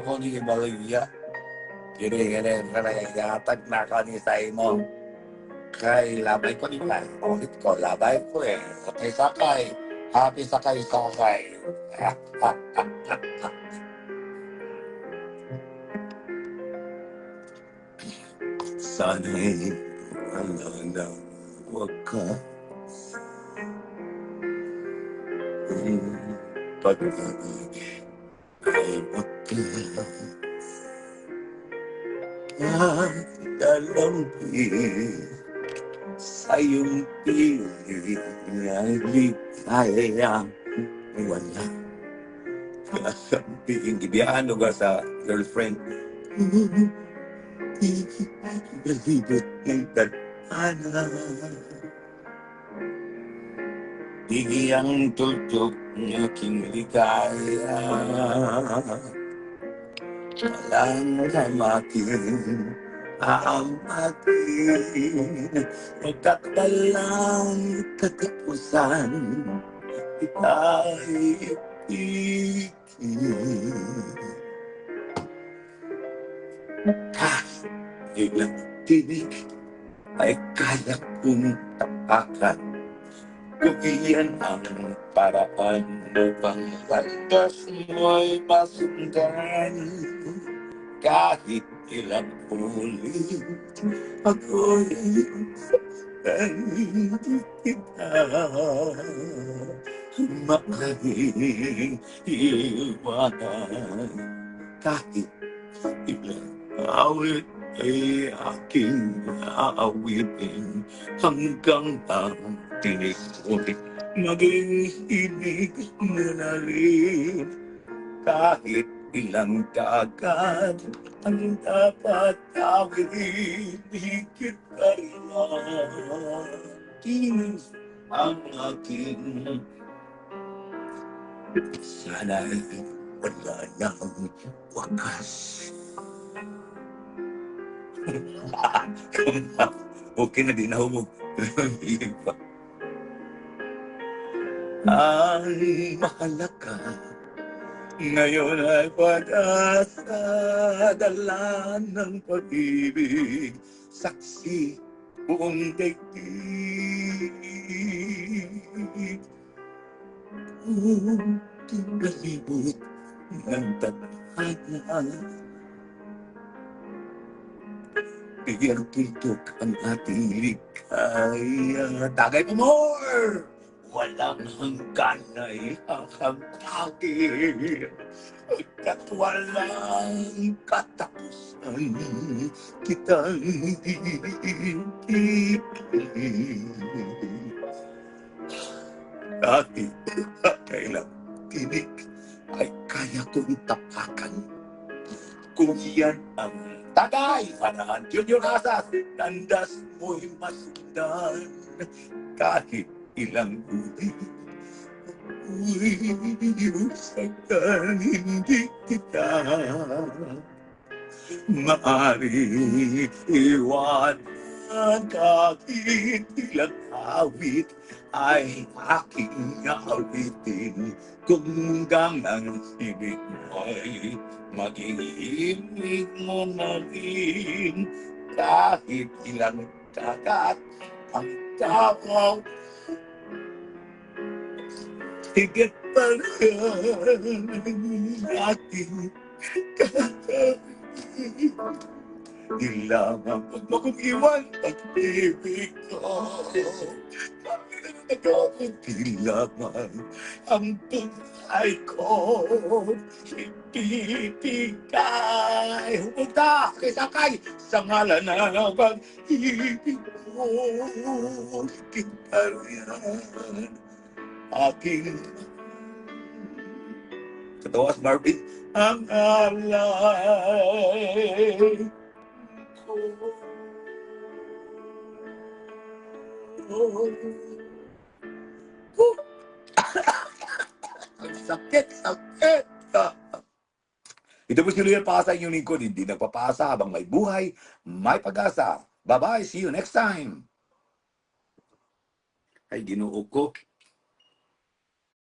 ko ni Maria. Kiri-kiri, yatag na ka ni Simon. Kay labay ko ni Lai. Ulit ko, labay ko eh. Sakay-sakay. Happy sakay-sakay. Sana'y wala nang wakas. Pag-ibig ay wakas. At alamig sa iyong piling ay ligayang wala kasambing. Gibiyaan ka sa girlfriend. Balibot ng tadhana. Iyang tutok ng aking ligaya. Walang kamakin ang aking magkakalang katapusan. Ika'y ibigin. Kahit ilang tinig ay kaya kong tapakan. Kung iyan ang paraan upang landas mo'y masundan. Kahit ilang ulit ako'y hindi kita maaaring iwanan. Kahit ilang awit ay aking aawitin hanggang ang tinig ulit maging ibig mo na rin. Kahit ilang dagat ang dapat awit, higit pa rin ang aking sana'y wala nang wakas. Okay na din ako pa. Ang mahalaga ngayon ay pag-asa, dala ng pag-ibig, saksi buong daigdig. Kung tinalibot ng tadhana, bigyan tutok ang ating ligaya. Tagay pa more! Walang hanggan ay hahamtakin at walang katapusan kitang iibigin. Kahit kailang tinig ay kaya kong tapakan. Kung yan ang tagay, Farhan Junior Casas, landas mo'y masundan. Kahit ilang ulit usakan, hindi kita maaaring iwanan. Kahit ilang awit ay aking awitin kung hanggang ang ibig mo'y maging ibig mo na rin. Kahit ilang dagat ang tao, higit pa rin aking katabi. Di lamang pag makong-iwan pag-ibig ko. Di lamang ang buhay ko ibibigay. Humunta kay Sakay sa ngalan ng pag-ibig mo. Higit pa rin aking katawas Marvin ang alay ko. Ang sakit. Ito po si Luyan Pasa, inyong lingkod. Hindi nagpapasa habang may buhay, may pag-asa. Bye-bye, see you next time. Ay, Ginoo ko.